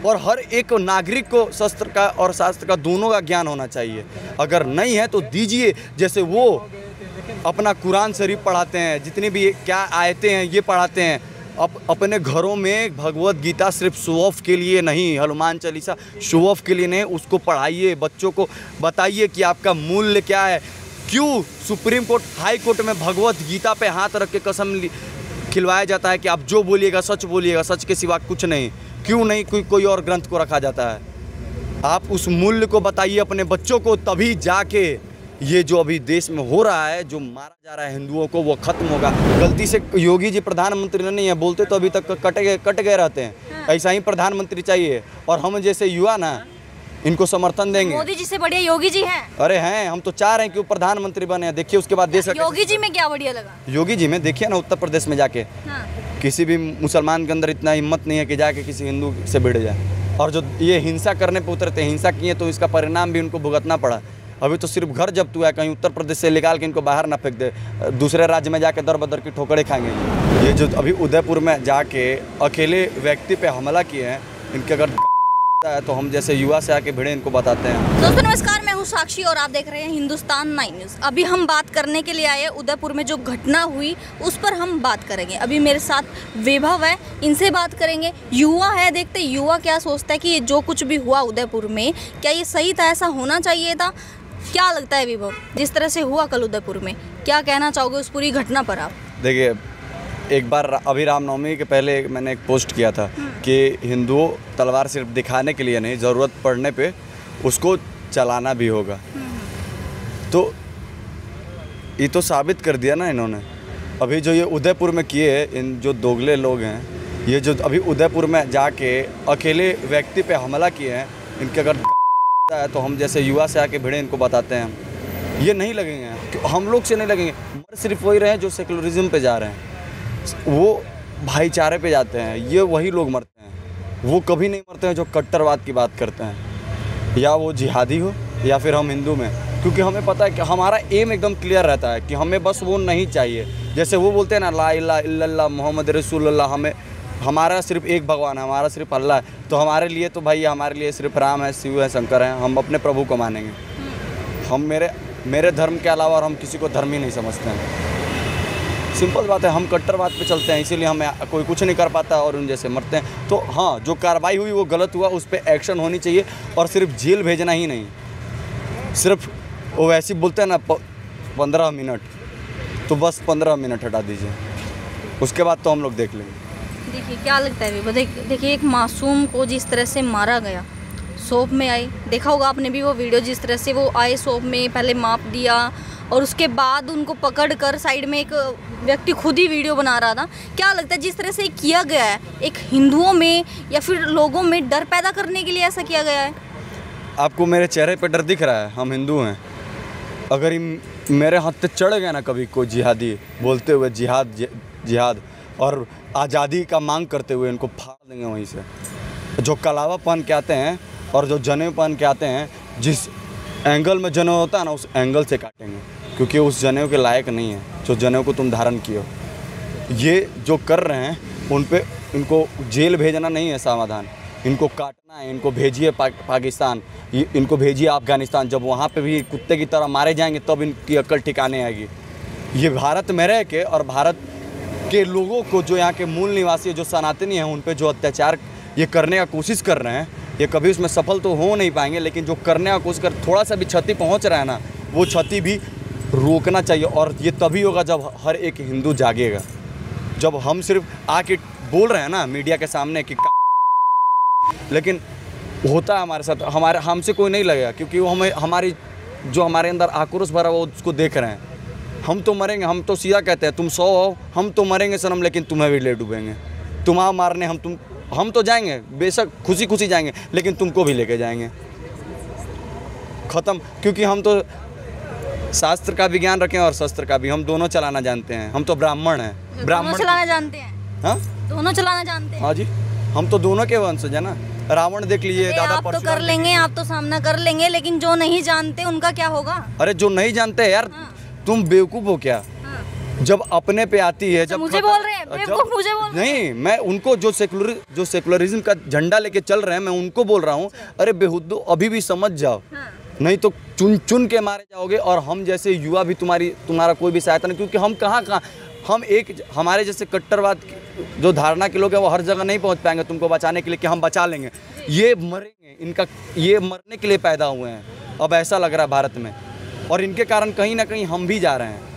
और हर एक नागरिक को शस्त्र का और शास्त्र का दोनों का ज्ञान होना चाहिए। अगर नहीं है तो दीजिए। जैसे वो अपना कुरान शरीफ पढ़ाते हैं, जितनी भी क्या आयतें हैं ये पढ़ाते हैं। अपने घरों में भगवत गीता सिर्फ शो ऑफ के लिए नहीं, हनुमान चालीसा शो ऑफ के लिए नहीं, उसको पढ़ाइए, बच्चों को बताइए कि आपका मूल्य क्या है। क्यों सुप्रीम कोर्ट, हाई कोर्ट में भगवत गीता पे हाथ रख के कसम खिलवाया जाता है कि आप जो बोलिएगा सच बोलिएगा, सच के सिवा कुछ नहीं। क्यों नहीं कोई और ग्रंथ को रखा जाता है? आप उस मूल्य को बताइए अपने बच्चों को, तभी जाके ये जो अभी देश में हो रहा है, जो मारा जा रहा है हिंदुओं को, वो खत्म होगा। गलती से योगी जी प्रधानमंत्री नहीं है, बोलते तो अभी तक कट गए रहते हैं। ऐसा ही प्रधानमंत्री चाहिए और हम जैसे युवा ना इनको समर्थन देंगे। मोदी जी से बढ़िया योगी जी हैं। अरे हैं, हम तो चाह रहे हैं कि वो प्रधानमंत्री बने। देखिए उसके बाद देश योगी जी में क्या बढ़िया लगा? योगी जी में देखिए ना, उत्तर प्रदेश में जाके किसी भी मुसलमान के अंदर इतना हिम्मत नहीं है कि जाके किसी हिंदू से भिड़ जाए। और जो ये हिंसा करने पे उतरते हैं, हिंसा किए तो इसका परिणाम भी उनको भुगतना पड़ा। अभी तो सिर्फ घर जब्त हुआ है, कहीं उत्तर प्रदेश से निकाल के इनको बाहर ना फेंक दे, दूसरे राज्य में जाके दर बदर की ठोकरें खाएंगे। ये जो अभी उदयपुर में जाके अकेले व्यक्ति पे हमला किए हैं, इनके अगर है तो हम जैसे युवा से आके भिड़े इनको बताते हैं। दोस्तों नमस्कार, मैं हूँ साक्षी और आप देख रहे हैं हिंदुस्तान 9 न्यूज़। अभी हम बात करने के लिए आए हैं उदयपुर में जो घटना हुई उस पर हम बात करेंगे। अभी मेरे साथ वैभव है, इनसे बात करेंगे। युवा है, देखते युवा क्या सोचता है कि ये जो कुछ भी हुआ उदयपुर में, क्या ये सही था, ऐसा होना चाहिए था? क्या लगता है वैभव, जिस तरह से हुआ कल उदयपुर में, क्या कहना चाहोगे उस पूरी घटना पर आप? देखिए, एक बार अभी रामनवमी के पहले मैंने एक पोस्ट किया था कि हिंदुओं तलवार सिर्फ दिखाने के लिए नहीं, ज़रूरत पड़ने पे उसको चलाना भी होगा। तो ये तो साबित कर दिया ना इन्होंने। अभी जो ये उदयपुर में किए, इन जो दोगले लोग हैं, ये जो अभी उदयपुर में जाके अकेले व्यक्ति पे हमला किए हैं, इनके अगर है तो हम जैसे युवा से आके भिड़े इनको बताते हैं। ये नहीं लगेंगे, हम लोग से नहीं लगेंगे। मर सिर्फ वही रहे जो सेकुलरिज्म पे जा रहे हैं, वो भाईचारे पे जाते हैं। ये वही लोग मरते हैं, वो कभी नहीं मरते हैं जो कट्टरवाद की बात करते हैं, या वो जिहादी हो या फिर हम हिंदू में। क्योंकि हमें पता है कि हमारा एम एकदम क्लियर रहता है कि हमें बस वो नहीं चाहिए। जैसे वो बोलते हैं ना, ला इलाहा इल्लल्लाह मोहम्मद रसूलुल्लाह, हमारा सिर्फ एक भगवान है, हमारा सिर्फ अल्लाह है। तो हमारे लिए तो भाई, हमारे लिए सिर्फ राम है, शिव है, शंकर है। हम अपने प्रभु को मानेंगे। हम मेरे धर्म के अलावा और हम किसी को धर्म ही नहीं समझते हैं। सिंपल बात है, हम कट्टरवाद पे चलते हैं, इसीलिए हमें कोई कुछ नहीं कर पाता और उन जैसे मरते हैं। तो हाँ, जो कार्रवाई हुई वो गलत हुआ, उस पर एक्शन होनी चाहिए। और सिर्फ जेल भेजना ही नहीं, सिर्फ वो वैसे बोलते हैं ना 15 मिनट, तो बस 15 मिनट हटा दीजिए, उसके बाद तो हम लोग देख लेंगे। देखिए क्या लगता है, देखिए एक मासूम को जिस तरह से मारा गया, शॉप में आए, देखा होगा आपने भी वो वीडियो, जिस तरह से वो आए शॉप में, पहले माप दिया और उसके बाद उनको पकड़कर साइड में एक व्यक्ति खुद ही वीडियो बना रहा था। क्या लगता है जिस तरह से किया गया है, एक हिंदुओं में या फिर लोगों में डर पैदा करने के लिए ऐसा किया गया है? आपको मेरे चेहरे पे डर दिख रहा है? हम हिंदू हैं। अगर मेरे हाथ पे चढ़ गया ना कभी कोई जिहादी बोलते हुए जिहाद और आज़ादी का मांग करते हुए, इनको फाड़ देंगे वहीं से। जो कलावा पहन के आते हैं और जो जनेऊ पहन के आते हैं, जिस एंगल में जनेऊ होता है ना, उस एंगल से काटेंगे, क्योंकि उस जनेऊ के लायक नहीं है जो जनेऊ को तुम धारण किए हो। ये जो कर रहे हैं उन पे, इनको जेल भेजना नहीं है समाधान, इनको काटना है। इनको भेजिए पाकिस्तान, इनको भेजिए अफगानिस्तान। जब वहाँ पे भी कुत्ते की तरह मारे जाएंगे तब इनकी अक्ल ठिकाने आएगी। ये भारत में रह के और भारत के लोगों को, जो यहाँ के मूल निवासी, जो सनातनी हैं, उन पे जो अत्याचार ये करने का कोशिश कर रहे हैं, ये कभी उसमें सफल तो हो नहीं पाएंगे। लेकिन जो करने का कोशिश कर, थोड़ा सा भी क्षति पहुँच रहा है ना, वो क्षति भी रोकना चाहिए। और ये तभी होगा जब हर एक हिंदू जागेगा। जब हम सिर्फ आके बोल रहे हैं ना मीडिया के सामने कि लेकिन होता है हमारे साथ, हमसे कोई नहीं लगेगा, क्योंकि वो हमारे अंदर आक्रोश भरा वो उसको देख रहे हैं। हम तो मरेंगे, हम तो सीधा कहते हैं, तुम 100 हो, हम तो मरेंगे सनम, लेकिन तुम्हें भी ले डूबेंगे। तुम्हारा मारने हम तो जाएंगे, बेशक खुशी खुशी जाएंगे, लेकिन तुमको भी लेके जाएंगे। ख़त्म। क्योंकि हम तो शास्त्र का भी ज्ञान रखें और शस्त्र का भी, हम दोनों चलाना जानते हैं। हम तो ब्राह्मण हैं। ब्राह्मण चलाना जानते हैं? हाँ, दोनों चलाना जानते हैं। हाँ जी, हम तो दोनों के वंशज है ना। रावण देख लीजिए, दादा आप तो कर लेंगे, आप तो सामना कर लेंगे, लेकिन जो नहीं जानते उनका क्या होगा? अरे जो नहीं जानते यार, तुम बेवकूफ़ हो क्या? जब अपने पे आती है, जब मुझे बोल रहे हैं बेवकूफ, मुझे बोल रहे हैं। नहीं, मैं उनको जो सेकुलरिज्म का झंडा लेके चल रहे हैं, मैं उनको बोल रहा हूँ, अरे बेहुद्दो अभी भी समझ जाओ, नहीं तो चुन चुन के मारे जाओगे। और हम जैसे युवा भी तुम्हारा कोई भी सहायता नहीं, क्योंकि हम कहाँ हम हमारे जैसे कट्टरवाद जो धारणा के लोग हैं वो हर जगह नहीं पहुँच पाएंगे तुमको बचाने के लिए कि हम बचा लेंगे। ये मरेंगे, ये मरने के लिए पैदा हुए हैं, अब ऐसा लग रहा है भारत में। और इनके कारण कहीं ना कहीं हम भी जा रहे हैं,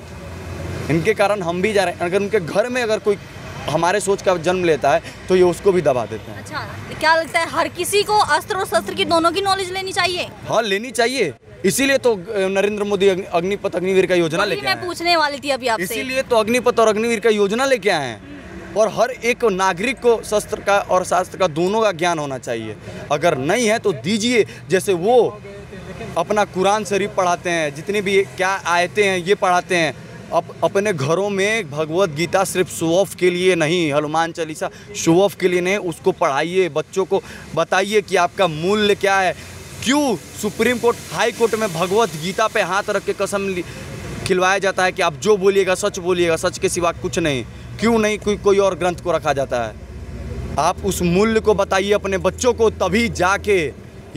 अगर उनके घर में अगर कोई हमारे सोच का जन्म लेता है तो ये उसको भी दबा देते हैं। अच्छा, क्या लगता है हर किसी को अस्त्र और शस्त्र की दोनों की नॉलेज लेनी चाहिए? हाँ, लेनी चाहिए। इसीलिए तो नरेंद्र मोदी अग्निपथ अग्निवीर का योजना लेके आए हैं। मैं पूछने वाली थी अभी आपसे, इसीलिए तो अग्निपथ और अग्निवीर का योजना लेके आए हैं। और हर एक नागरिक को शस्त्र का और शास्त्र का दोनों का ज्ञान होना चाहिए। अगर नहीं है तो दीजिए, जैसे वो अपना कुरान शरीफ पढ़ाते हैं, जितनी भी क्या आयतें हैं ये पढ़ाते हैं। अपने घरों में भगवत गीता सिर्फ शो ऑफ के लिए नहीं, हनुमान चालीसा शो ऑफ के लिए नहीं, उसको पढ़ाइए, बच्चों को बताइए कि आपका मूल्य क्या है। क्यों सुप्रीम कोर्ट, हाई कोर्ट में भगवत गीता पे हाथ रख के कसम खिलवाया जाता है कि आप जो बोलिएगा सच बोलिएगा, सच के सिवा कुछ नहीं? क्यों नहीं कोई और ग्रंथ को रखा जाता है? आप उस मूल्य को बताइए अपने बच्चों को, तभी जाके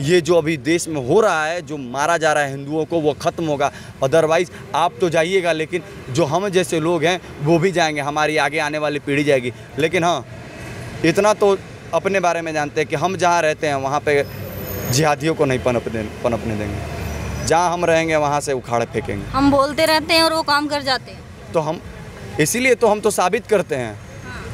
ये जो अभी देश में हो रहा है, जो मारा जा रहा है हिंदुओं को, वो ख़त्म होगा। अदरवाइज़ आप तो जाइएगा, लेकिन जो हम जैसे लोग हैं वो भी जाएंगे, हमारी आगे आने वाली पीढ़ी जाएगी। लेकिन हाँ, इतना तो अपने बारे में जानते हैं कि हम जहाँ रहते हैं वहाँ पे जिहादियों को नहीं पनपने देंगे। जहाँ हम रहेंगे वहाँ से उखाड़ फेंकेंगे। हम बोलते रहते हैं और वो काम कर जाते हैं, तो हम इसीलिए तो हम तो साबित करते हैं।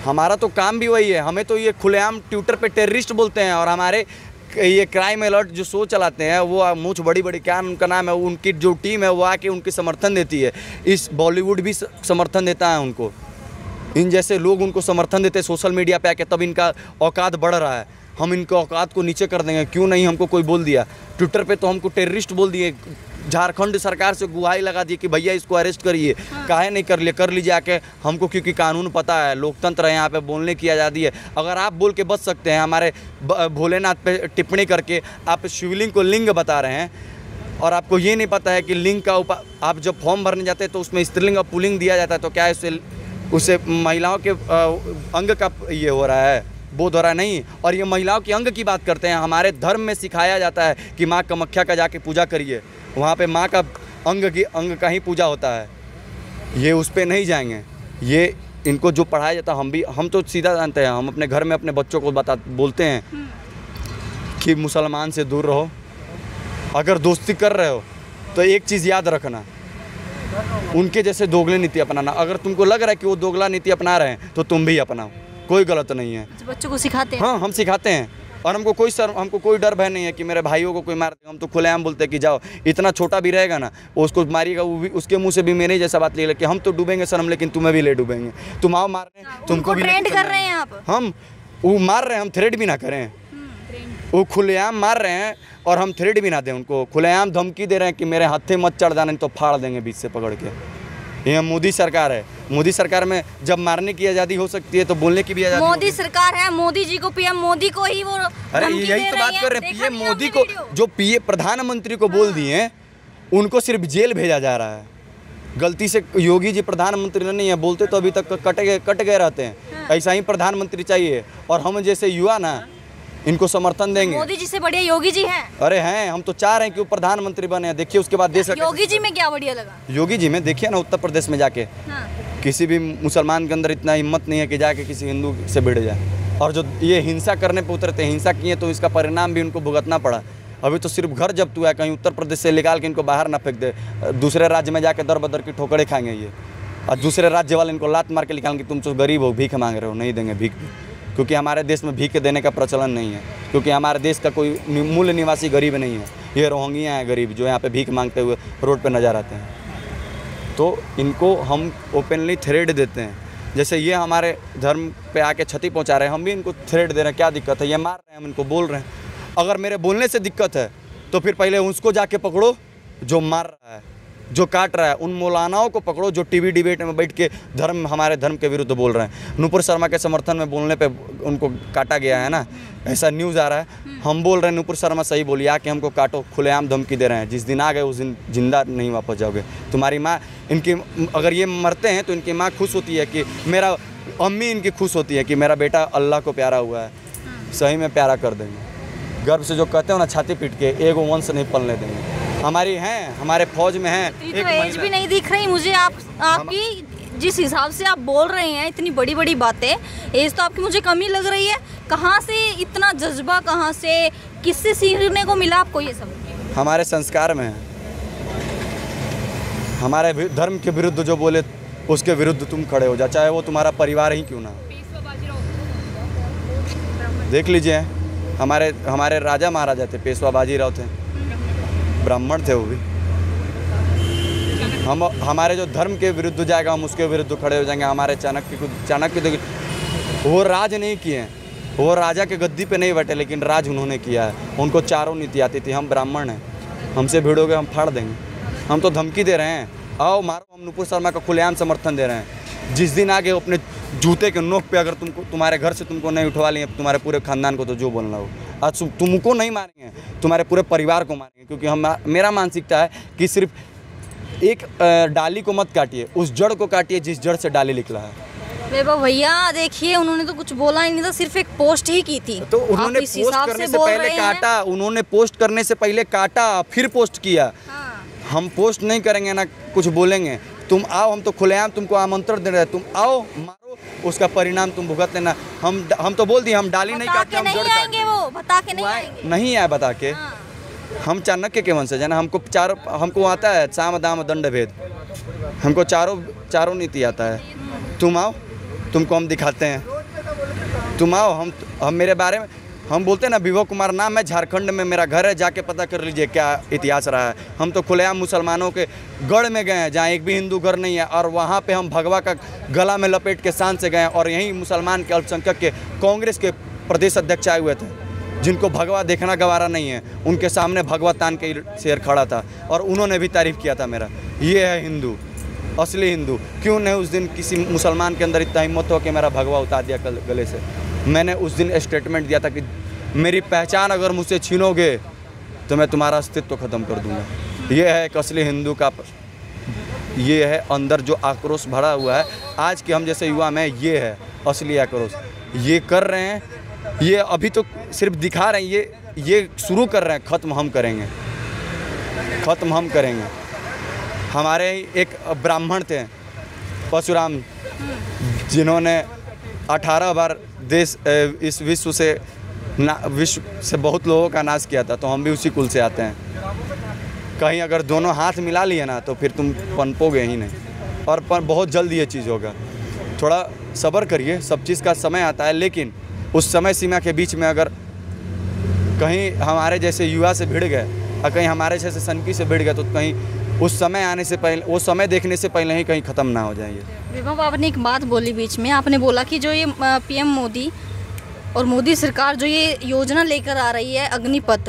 हमारा तो काम भी वही है। हमें तो ये खुलेआम ट्विटर पे टेररिस्ट बोलते हैं, और हमारे ये क्राइम अलर्ट जो शो चलाते हैं वो मूछ बड़ी क्या उनका नाम है, उनकी जो टीम है वो आके उनकी समर्थन देती है। इस बॉलीवुड भी समर्थन देता है उनको, इन जैसे लोग उनको समर्थन देते हैं सोशल मीडिया पे आके, तब इनका औकात बढ़ रहा है। हम इनके औकात को नीचे कर देंगे। क्यों नहीं हमको कोई बोल दिया ट्विटर पे, तो हमको टेररिस्ट बोल दिए। झारखंड सरकार से गुहाई लगा दी कि भैया इसको अरेस्ट करिए। काहे नहीं कर लीजिए आके हमको, क्योंकि कानून पता है, लोकतंत्र है यहाँ पे, बोलने की आज़ादी है। अगर आप बोल के बच सकते हैं, हमारे भोलेनाथ पे टिप्पणी करके आप शिवलिंग को लिंग बता रहे हैं, और आपको ये नहीं पता है कि लिंग का आप जब फॉर्म भरने जाते हैं तो उसमें स्त्रीलिंग और पुल्लिंग दिया जाता है, तो क्या उससे महिलाओं के अंग का ये हो रहा है, बोध हो रहा नहीं। और ये महिलाओं के अंग की बात करते हैं। हमारे धर्म में सिखाया जाता है कि माँ कामाख्या का जाके पूजा करिए, वहाँ पे माँ का अंग का ही पूजा होता है। ये उस पर नहीं जाएंगे। ये इनको जो पढ़ाया जाता है, हम तो सीधा जानते हैं। हम अपने घर में अपने बच्चों को बोलते हैं कि मुसलमान से दूर रहो। अगर दोस्ती कर रहे हो तो एक चीज़ याद रखना, उनके जैसे दोगले नीति अपनाना। अगर तुमको लग रहा है कि वो दोगला नीति अपना रहे हैं तो तुम भी अपनाओ, कोई गलत नहीं है। बच्चों को सिखाते हैं? हाँ, हम सिखाते हैं। और हमको कोई डर भय नहीं है कि मेरे भाइयों को कोई मार देगा। हम तो खुलेआम बोलते हैं कि जाओ, इतना छोटा भी रहेगा ना वो उसको मारिएगा, वो भी उसके मुंह से भी मेरे जैसा बात ले कि हम तो डूबेंगे सनम, लेकिन तुम्हें भी ले डूबेंगे। तुम आओ मार रहे हैं, तुमको भी ट्रेंड कर रहे हैं आप। हम वो मार रहे हैं, हम थ्रेड भी ना करें। वो खुलेआम मार रहे हैं और हम थ्रेड भी ना दें उनको। खुलेआम धमकी दे रहे हैं कि मेरे हाथे मत चढ़ जाना, नहीं तो फाड़ देंगे बीच से पकड़ के। ये मोदी सरकार है। मोदी सरकार में जब मारने की आज़ादी हो सकती है तो बोलने की भी आज़ादी। मोदी सरकार है, मोदी जी को, पीएम मोदी को ही वो अरे यही तो बात कर रहे हैं। पीएम मोदी को, जो प्रधानमंत्री को बोल दिए हैं, उनको सिर्फ जेल भेजा जा रहा है। गलती से योगी जी प्रधानमंत्री नहीं है, बोलते तो अभी तक कट गए रहते हैं। ऐसा ही प्रधानमंत्री चाहिए। और हम जैसे युवा ना इनको समर्थन देंगे। मोदी जी से बढ़िया योगी जी हैं। अरे हैं, हम तो चाह रहे हैं कि वो प्रधानमंत्री बने। देखिए उसके बाद देश। योगी जी में क्या बढ़िया लगा? योगी जी में देखिए ना, उत्तर प्रदेश में जाके किसी भी मुसलमान के अंदर इतना हिम्मत नहीं है कि जाके किसी हिंदू से भिड़ जाए। और जो ये हिंसा करने पे उतरते, हिंसा किए तो इसका परिणाम भी उनको भुगतना पड़ा। अभी तो सिर्फ घर जब्त हुआ है, कहीं उत्तर प्रदेश से निकाल के इनको बाहर ना फेंक दे, दूसरे राज्य में जाके दर बदर की ठोकरें खाएंगे ये। और दूसरे राज्य वाले इनको लात मार के निकालेंगे, तुम तो गरीब हो, भीख मांग रहे हो। नहीं देंगे भीख भी, क्योंकि हमारे देश में भीख देने का प्रचलन नहीं है। क्योंकि हमारे देश का कोई मूल निवासी गरीब नहीं है। ये रोहिंग्या हैं गरीब, जो यहाँ पे भीख मांगते हुए रोड पे नजर आते हैं। तो इनको हम ओपनली थ्रेड देते हैं। जैसे ये हमारे धर्म पे आके क्षति पहुँचा रहे हैं, हम भी इनको थ्रेड दे रहे हैं। क्या दिक्कत है? ये मार रहे हैं, हम इनको बोल रहे हैं। अगर मेरे बोलने से दिक्कत है तो फिर पहले उसको जाके पकड़ो जो मार रहा है, जो काट रहा है उन मौलानाओं को पकड़ो जो टीवी डिबेट में बैठ के हमारे धर्म के विरुद्ध बोल रहे हैं। नूपुर शर्मा के समर्थन में बोलने पे उनको काटा गया है ना, ऐसा न्यूज़ आ रहा है। हम बोल रहे हैं नूपुर शर्मा सही बोली, आके हमको काटो, खुलेआम धमकी दे रहे हैं। जिस दिन आ गए उस दिन जिंदा नहीं वापस जाओगे। तुम्हारी माँ, इनकी अगर ये मरते हैं तो इनकी माँ खुश होती है कि मेरा, अम्मी इनकी खुश होती है कि मेरा बेटा अल्लाह को प्यारा हुआ है। सही में प्यारा कर देंगे। गर्व से जो कहते हो ना, छाती पीट के, एगो वंश नहीं पलने देंगे। हमारी हैं, हमारे फौज में हैं। तो एज भी नहीं दिख रही मुझे आपकी, जिस हिसाब से आप बोल रहे हैं इतनी बड़ी बड़ी बातें, एज तो आपकी मुझे कम ही लग रही है। कहाँ से इतना जज्बा, कहाँ से, किससे सीखने को मिला आपको ये सब? हमारे संस्कार में है। हमारे धर्म के विरुद्ध जो बोले उसके विरुद्ध तुम खड़े हो जा, चाहे वो तुम्हारा परिवार ही क्यों ना। देख लीजिए, हमारे राजा महाराजा थे, पेशवा बाजीराव थे, ब्राह्मण थे वो भी। हम हमारे जो धर्म के विरुद्ध जाएगा हम उसके विरुद्ध खड़े हो जाएंगे। हमारे चाणक्य वो राज नहीं किए, वो राजा के गद्दी पे नहीं बैठे, लेकिन राज उन्होंने किया है। उनको चारों नीति आती थी। हम ब्राह्मण हैं, हमसे भिड़ोगे हम फाड़ देंगे। हम तो धमकी दे रहे हैं, आओ मारो। हम नूपुर शर्मा का खुलेआम समर्थन दे रहे हैं। जिस दिन आगे अपने जूते के नोक पे अगर तुम्हारे घर से तुमको नहीं उठवा लिए, तुम्हारे पूरे खानदान को, तो जो बोलना हो, आज तुमको नहीं मारेंगे, तुम्हारे पूरे परिवार को मारेंगे। क्योंकि मेरा मानसिकता है कि सिर्फ एक डाली को मत काटिए, उस जड़ को काटिए जिस जड़ से डाली निकला है। भैया देखिए, उन्होंने तो कुछ बोला ही नहीं था, सिर्फ एक पोस्ट ही की थी। तो उन्होंने पोस्ट करने से पहले काटा, उन्होंने पोस्ट करने से पहले काटा, फिर पोस्ट किया। हम पोस्ट नहीं करेंगे ना कुछ बोलेंगे। तुम आओ, हम तो खुलेआम तुमको आमंत्रण दे रहे हैं, तुम आओ मारो, उसका परिणाम तुम भुगत लेना। हम तो बोल दिए हम डाली नहीं काटते, हम जड़ काटेंगे। वो बता के नहीं आएंगे, नहीं आए बता के। हम चाणक्य के वंशज है ना, हमको आता है साम दाम दंड भेद, हमको चारों नीति आता है। तुम आओ, तुमको हम दिखाते हैं। तुम आओ, हम मेरे बारे में हम बोलते हैं ना, विभव कुमार नाम है, झारखंड में मेरा घर है, जाके पता कर लीजिए क्या इतिहास रहा है। हम तो खुलेआम मुसलमानों के गढ़ में गए हैं जहाँ एक भी हिंदू घर नहीं है, और वहाँ पे हम भगवा का गला में लपेट के शान से गए। और यहीं मुसलमान के अल्पसंख्यक के कांग्रेस के प्रदेश अध्यक्ष आए हुए थे, जिनको भगवा देखना गवारा नहीं है। उनके सामने भगवा तान के शेर खड़ा था और उन्होंने भी तारीफ़ किया था मेरा। ये है हिंदू, असली हिंदू। क्यों नहीं उस दिन किसी मुसलमान के अंदर इतना हिम्मत हो कि मेरा भगवा उतार दिया गले से। मैंने उस दिन स्टेटमेंट दिया था कि मेरी पहचान अगर मुझसे छीनोगे तो मैं तुम्हारा अस्तित्व ख़त्म कर दूंगा। ये है एक असली हिंदू का, ये है अंदर जो आक्रोश भरा हुआ है आज के हम जैसे युवा में, ये है असली आक्रोश। ये कर रहे हैं, ये अभी तो सिर्फ दिखा रहे हैं, ये शुरू कर रहे हैं, ख़त्म हम करेंगे, ख़त्म हम करेंगे। हमारे एक ब्राह्मण थे परशुराम, जिन्होंने 18 बार देश इस विश्व से बहुत लोगों का नाश किया था। तो हम भी उसी कुल से आते हैं। कहीं अगर दोनों हाथ मिला लिए ना तो फिर तुम पनपोगे ही नहीं, और बहुत जल्द ये चीज़ होगा। थोड़ा सब्र करिए, सब चीज़ का समय आता है, लेकिन उस समय सीमा के बीच में अगर कहीं हमारे जैसे युवा से भिड़ गए और कहीं हमारे जैसे सनकी से भिड़ गए, तो कहीं उस समय आने से पहले, वो समय देखने से पहले ही कहीं ख़त्म ना हो जाएंगे। विभव, आपने एक बात बोली बीच में, आपने बोला कि जो ये पीएम मोदी और मोदी सरकार जो ये योजना लेकर आ रही है अग्निपथ,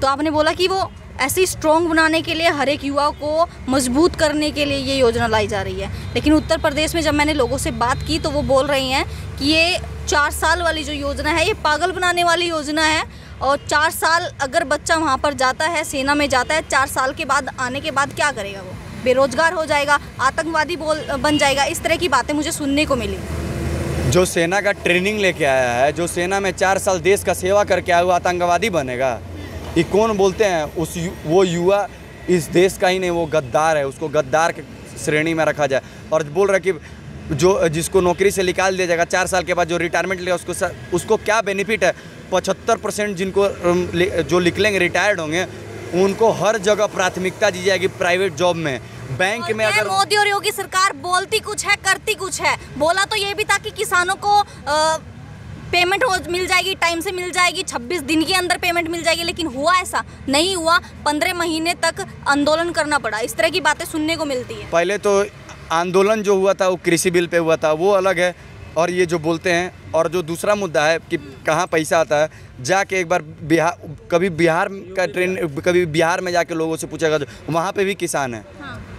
तो आपने बोला कि वो ऐसे स्ट्रॉन्ग बनाने के लिए, हर एक युवा को मजबूत करने के लिए ये योजना लाई जा रही है। लेकिन उत्तर प्रदेश में जब मैंने लोगों से बात की तो वो बोल रही हैं कि ये 4 साल वाली जो योजना है ये पागल बनाने वाली योजना है। और 4 साल अगर बच्चा वहाँ पर जाता है, सेना में जाता है, 4 साल के बाद आने के बाद क्या करेगा? वो बेरोजगार हो जाएगा, आतंकवादी बन जाएगा। इस तरह की बातें मुझे सुनने को मिली। जो सेना का ट्रेनिंग लेके आया है, जो सेना में 4 साल देश का सेवा करके आया, वो आतंकवादी बनेगा? ये कौन बोलते हैं? वो युवा इस देश का ही नहीं, वो गद्दार है, उसको गद्दार के श्रेणी में रखा जाए। और बोल रहा है कि जिसको नौकरी से निकाल दिया जाएगा 4 साल के बाद, जो रिटायरमेंट लेगा उसको क्या बेनिफिट है? 75% जिनको जो निकलेंगे, रिटायर्ड होंगे, उनको हर जगह प्राथमिकता दी जाएगी प्राइवेट जॉब में, बैंक में। अगर मोदी और योगी सरकार बोलती कुछ है, करती कुछ है। बोला तो ये भी था कि किसानों को पेमेंट मिल जाएगी, टाइम से मिल जाएगी, 26 दिन के अंदर पेमेंट मिल जाएगी, लेकिन हुआ ऐसा नहीं हुआ। 15 महीने तक आंदोलन करना पड़ा। इस तरह की बातें सुनने को मिलती है। पहले तो आंदोलन जो हुआ था वो कृषि बिल पे हुआ था, वो अलग है। और ये जो बोलते हैं, और जो दूसरा मुद्दा है कि कहाँ पैसा आता है, जाके एक बार कभी बिहार में जाके लोगों से पूछेगा, वहाँ पे भी किसान है।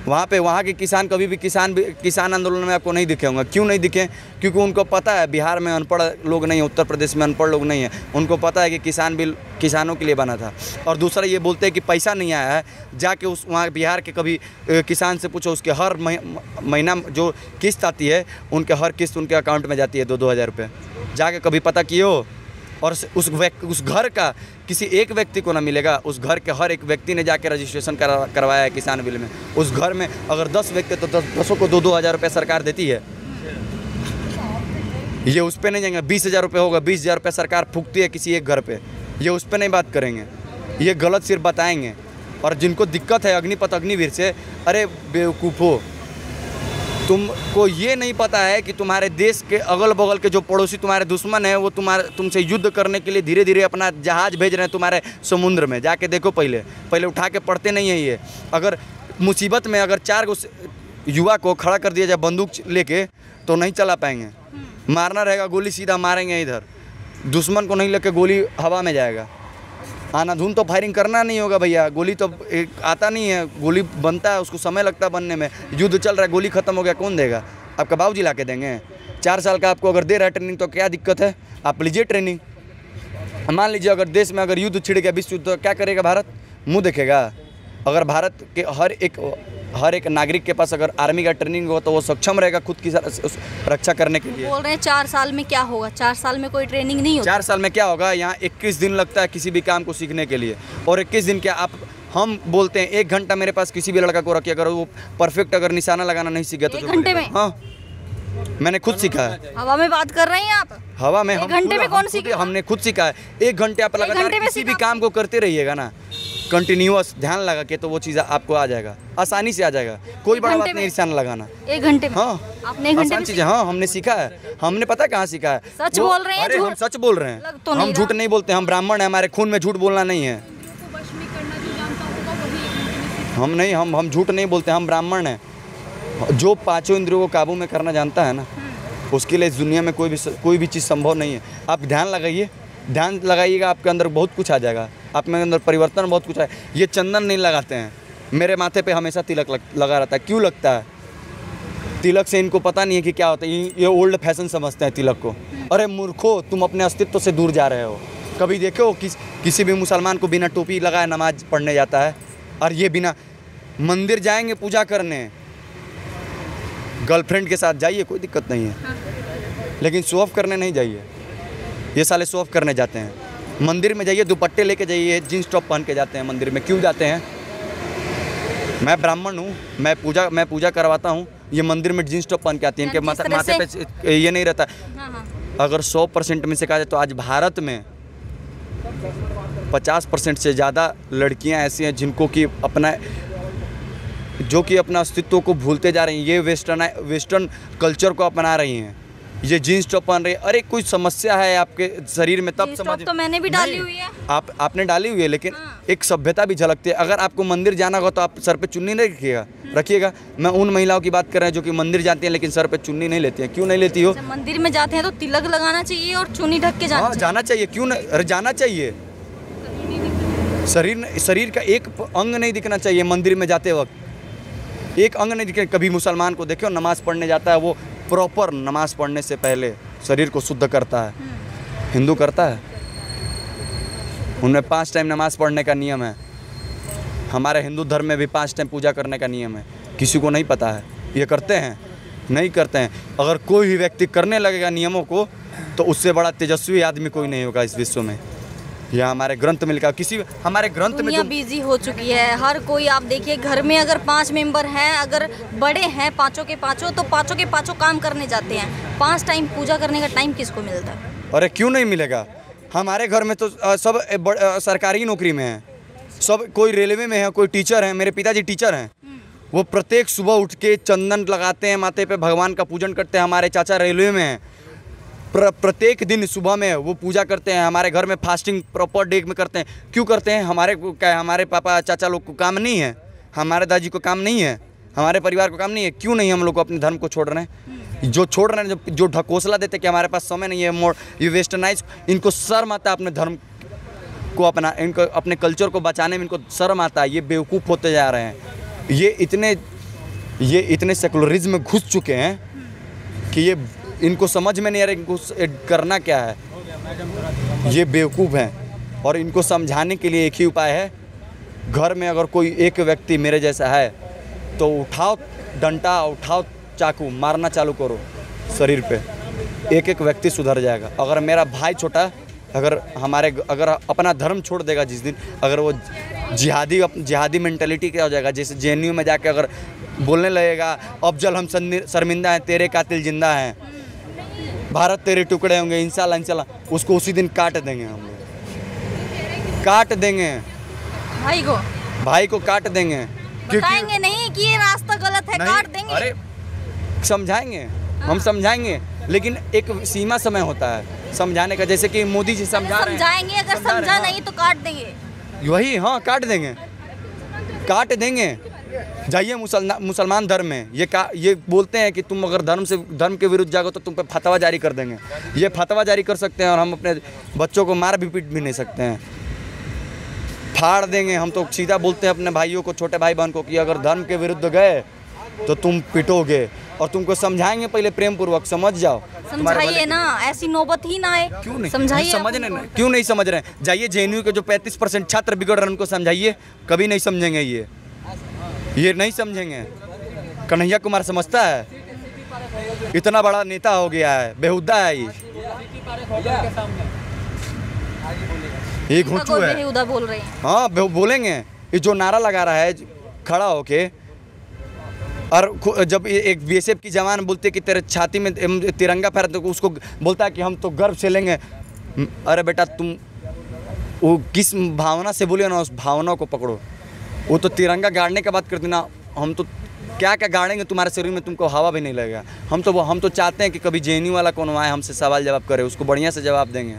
वहाँ के किसान कभी भी किसान आंदोलन में आपको नहीं दिखे होंगे। क्यों नहीं दिखे? क्योंकि उनको पता है बिहार में अनपढ़ लोग नहीं हैं, उत्तर प्रदेश में अनपढ़ लोग नहीं हैं। उनको पता है कि किसान बिल किसानों के लिए बना था। और दूसरा ये बोलते हैं कि पैसा नहीं आया है। जाके वहाँ बिहार के कभी किसान से पूछो, उसके हर महीना जो किस्त आती है उनके हर किस्त उनके अकाउंट में जाती है 2-2 हज़ार रुपये। जाके कभी पता किए हो? और उस घर का किसी एक व्यक्ति को ना मिलेगा। उस घर के हर एक व्यक्ति ने जाके रजिस्ट्रेशन करवाया है किसान बिल में। उस घर में अगर 10 व्यक्ति तो 10 को 2-2 हज़ार रुपये सरकार देती है। ये उस पर नहीं जाएंगे। 20,000 रुपये होगा, 20,000 रुपये सरकार फूकती है किसी एक घर पे। ये उस पर नहीं बात करेंगे, ये गलत सिर्फ बताएंगे। और जिनको दिक्कत है अग्निपथ अग्निवीर से, अरे बेवकूफ़ो, तुमको ये नहीं पता है कि तुम्हारे देश के अगल बगल के जो पड़ोसी तुम्हारे दुश्मन हैं वो तुमसे युद्ध करने के लिए धीरे धीरे अपना जहाज़ भेज रहे हैं तुम्हारे समुद्र में। जाके देखो, पहले उठा के पढ़ते नहीं है ये। अगर मुसीबत में अगर 4 गो युवा को खड़ा कर दिया जाए बंदूक लेके तो नहीं चला पाएंगे। मारना रहेगा, गोली सीधा मारेंगे इधर, दुश्मन को नहीं लेके गोली हवा में जाएगा। आनाधुन तो फायरिंग करना नहीं होगा भैया, गोली तो आता नहीं है, गोली बनता है, उसको समय लगता है बनने में। युद्ध चल रहा है, गोली खत्म हो गया, कौन देगा? आपका बाबूजी ला के देंगे? 4 साल का आपको अगर दे रहा है ट्रेनिंग तो क्या दिक्कत है? आप लीजिए ट्रेनिंग। मान लीजिए अगर देश में अगर युद्ध छिड़ गया, विश्व युद्ध, तो क्या करेगा भारत? मुँह देखेगा। अगर भारत के हर एक नागरिक के पास अगर आर्मी का ट्रेनिंग हो तो वो सक्षम रहेगा खुद की रक्षा करने के लिए। बोल रहे हैं 4 साल में क्या होगा? 4 साल में कोई ट्रेनिंग नहीं होती। 4 साल में क्या होगा? यहाँ 21 दिन लगता है किसी भी काम को सीखने के लिए। और 21 दिन क्या हम बोलते हैं 1 घंटा मेरे पास किसी भी लड़का को रखिए, अगर वो परफेक्ट अगर निशाना लगाना नहीं सीख गया तो 1 घंटे में? हाँ, मैंने खुद सीखा है। हवा में बात कर रहे हैं आप? हवा में 1 घंटे में कौन सीखा? हमने खुद सीखा है। 1 घंटे आप लगातार किसी भी काम को करते रहिएगा ना, कंटिन्यूअस ध्यान लगा के, तो वो चीज़ आपको आ जाएगा, आसानी से आ जाएगा। कोई बड़ा बात नहीं निशाना लगाना। 1 घंटे में? हाँ, आपने 1 घंटे में चीज़ें, हाँ हमने सीखा है। हमने पता कहाँ सीखा है? सच बोल रहे हैं? अरे हम सच बोल रहे हैं, हम झूठ नहीं बोलते। हम ब्राह्मण हैं, हमारे खून में झूठ बोलना नहीं है। हम झूठ नहीं बोलते, हम ब्राह्मण हैं। जो 5 इंद्रियों को काबू में करना जानता है ना, उसके लिए इस दुनिया में कोई भी चीज़ संभव नहीं है। आप ध्यान लगाइएगा, आपके अंदर बहुत कुछ आ जाएगा, आपके अंदर परिवर्तन बहुत कुछ है। ये चंदन नहीं लगाते हैं, मेरे माथे पे हमेशा तिलक लगा रहता है। क्यों लगता है? तिलक से इनको पता नहीं है कि क्या होता है। ये ओल्ड फैशन समझते हैं तिलक को। अरे मूर्खो, तुम अपने अस्तित्व से दूर जा रहे हो। कभी देखो किसी भी मुसलमान को बिना टोपी लगाए नमाज पढ़ने जाता है, और ये बिना मंदिर जाएंगे पूजा करने, गर्लफ्रेंड के साथ जाइए, कोई दिक्कत नहीं है, लेकिन शो ऑफ करने नहीं जाइए। ये साले शो ऑफ करने जाते हैं। मंदिर में जाइए, दुपट्टे लेके जाइए, जीन्स टॉप पहन के जाते हैं मंदिर में। क्यों जाते हैं? मैं ब्राह्मण हूँ, मैं पूजा करवाता हूँ, ये मंदिर में जीन्स टॉप पहन के आती हैं। इनके माथे पे ये नहीं रहता। अगर 100% में से कहा जाए तो आज भारत में 50% से ज़्यादा लड़कियाँ ऐसी हैं जिनको कि अपना अस्तित्व को भूलते जा रही हैं। ये वेस्टर्न कल्चर को अपना रही हैं। ये जीन्स टॉप पहन रही है। अरे कोई समस्या है आपके शरीर में तब समझ। तो मैंने भी डाली हुई है। आपने डाली हुई है, लेकिन एक सभ्यता भी झलकती है। अगर आपको मंदिर जाना होगा तो आप सर पे चुन्नी नहीं रखिएगा। मैं उन महिलाओं की बात कर रहा हूँ जो कि मंदिर जाती हैं लेकिन सर पे चुन्नी नहीं लेती हैं। क्यों नहीं लेती हो? मंदिर में जाते हैं तो तिलक लगाना चाहिए और चुन्नी ढक के जाना चाहिए। क्यों नहीं? अरे जाना चाहिए। शरीर का एक अंग नहीं दिखना चाहिए मंदिर में जाते वक्त। एक अंग नहीं दिखे। कभी मुसलमान को देखो नमाज़ पढ़ने जाता है, वो प्रॉपर नमाज़ पढ़ने से पहले शरीर को शुद्ध करता है। हिंदू करता है, उनमें 5 टाइम नमाज़ पढ़ने का नियम है। हमारे हिंदू धर्म में भी 5 टाइम पूजा करने का नियम है। किसी को नहीं पता है। ये करते हैं? नहीं करते हैं। अगर कोई भी व्यक्ति करने लगेगा नियमों को तो उससे बड़ा तेजस्वी आदमी कोई नहीं होगा इस विश्व में। यह हमारे ग्रंथ में लिखा। हमारे ग्रंथ में जो बिजी हो चुकी है हर कोई। आप देखिए घर में अगर 5 मेंबर हैं, अगर बड़े हैं 5 के 5, तो 5 के 5 काम करने जाते हैं। 5 टाइम पूजा करने का टाइम किसको मिलता है? अरे क्यों नहीं मिलेगा? हमारे घर में तो सब सरकारी नौकरी में है। सब कोई रेलवे में है, कोई टीचर है। मेरे पिताजी टीचर हैं। वो प्रत्येक सुबह उठ के चंदन लगाते हैं माथे पे, भगवान का पूजन करते हैं। हमारे चाचा रेलवे में हैं। प्रत्येक दिन सुबह में वो पूजा करते हैं। हमारे घर में फास्टिंग प्रॉपर डे में करते हैं। क्यों करते हैं? हमारे पापा चाचा लोग को काम नहीं है, हमारे दादी को काम नहीं है, हमारे परिवार को काम नहीं है। क्यों नहीं हम लोग अपने धर्म को छोड़ रहे हैं? जो छोड़ रहे हैं, जो ढकोसला देते कि हमारे पास समय नहीं है, ये वेस्टर्नाइज, इनको शर्म आता है अपने धर्म को इनको अपने कल्चर को बचाने में इनको शर्म आता है। ये बेवकूफ़ होते जा रहे हैं। ये इतने ये इतने सेकुलरिज्म में घुस चुके हैं कि ये इनको समझ में नहीं आ रहा इनको करना क्या है। ये बेवकूफ़ हैं और इनको समझाने के लिए एक ही उपाय है, घर में अगर कोई एक व्यक्ति मेरे जैसा है तो उठाओ डंडा, उठाओ चाकू, मारना चालू करो शरीर पे, एक एक व्यक्ति सुधर जाएगा। अगर मेरा भाई छोटा अगर अपना धर्म छोड़ देगा जिस दिन, अगर वो जिहादी मेंटालिटी क्या हो जाएगा, जैसे जेएनयू में जाके अगर बोलने लगेगा अफजल हम शर्मिंदा हैं, तेरे कातिल जिंदा हैं, भारत तेरे टुकड़े होंगे इंशाल्लाह इंशाल्लाह, उसको उसी दिन काट देंगे हम लोग, काट देंगे भाई को काट देंगे। बताएंगे नहीं कि ये रास्ता गलत है, काट देंगे। अरे समझाएंगे, हम समझाएंगे, लेकिन एक सीमा समय होता है समझाने का, जैसे कि मोदी जी समझा रहे हैं। समझाएंगे, अगर समझा नहीं तो काट देंगे। वही, हाँ काट देंगे, काट देंगे। जाइए मुसलमान धर्म में ये बोलते हैं कि तुम अगर धर्म के विरुद्ध जाओगे तो तुम पे फतवा जारी कर देंगे। ये फतवा जारी कर सकते हैं और हम अपने बच्चों को मार भी पीट भी नहीं सकते हैं, फाड़ देंगे। हम तो सीधा बोलते हैं अपने भाइयों को, छोटे भाई बहन को, कि अगर धर्म के विरुद्ध गए तो तुम पिटोगे, और तुमको समझाएंगे पहले प्रेम पूर्वक, समझ जाओ। समझाइए ना, ऐसी नौबत ही ना आए। क्यों नहीं समझाइए, समझने ना, क्यों नहीं समझ रहे हैं? जाइए जेएनयू के जो 35% छात्र बिगड़ रहे हैं उनको समझाइए, कभी नहीं समझेंगे। ये नहीं समझेंगे। कन्हैया कुमार समझता है, इतना बड़ा नेता हो गया है, बेहुदा है ये घुंचू है। बेहुदा बोल रहे हैं। हाँ बोलेंगे। ये जो नारा लगा रहा है खड़ा होके, और जब एक बीएसएफ की जवान बोलते कि तेरे छाती में तिरंगा फहरा, तो उसको बोलता है कि हम तो गर्व से लेंगे। अरे बेटा तुम वो किस भावना से बोले ना, उस भावना को पकड़ो। वो तो तिरंगा गाड़ने का बात करते ना, हम तो क्या क्या गाड़ेंगे तुम्हारे शरीर में, तुमको हवा भी नहीं लगेगा। हम तो चाहते हैं कि कभी जेएनयू वाला कौन आए हमसे सवाल जवाब करे, उसको बढ़िया से जवाब देंगे।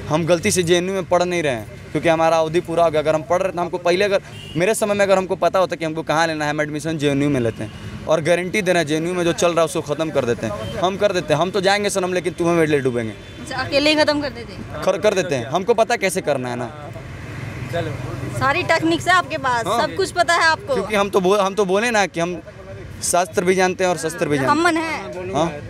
हम गलती से जेएनयू में पढ़ नहीं रहे हैं क्योंकि हमारा अवधि पूरा हो गया। अगर हम पढ़ रहे तो हमको पहले, अगर मेरे समय में अगर हमको पता होता कि हमको कहाँ लेना है, हम एडमिशन जेएनयू में लेते हैं और गारंटी देना है जेएनयू में जो चल रहा है उसको ख़त्म कर देते हैं। हम कर देते हैं, हम तो जाएंगे सनम, लेकिन तुम्हें मेरे लिए डूबेंगे। अकेले ही खत्म कर देते कर देते हैं, हमको पता कैसे करना है ना, सारी टेक्निक्स है आपके पास। हाँ। सब कुछ पता है आपको, क्योंकि हम तो बोले ना कि हम शास्त्र भी जानते हैं और शस्त्र भी जानते हैं। हम है। हाँ।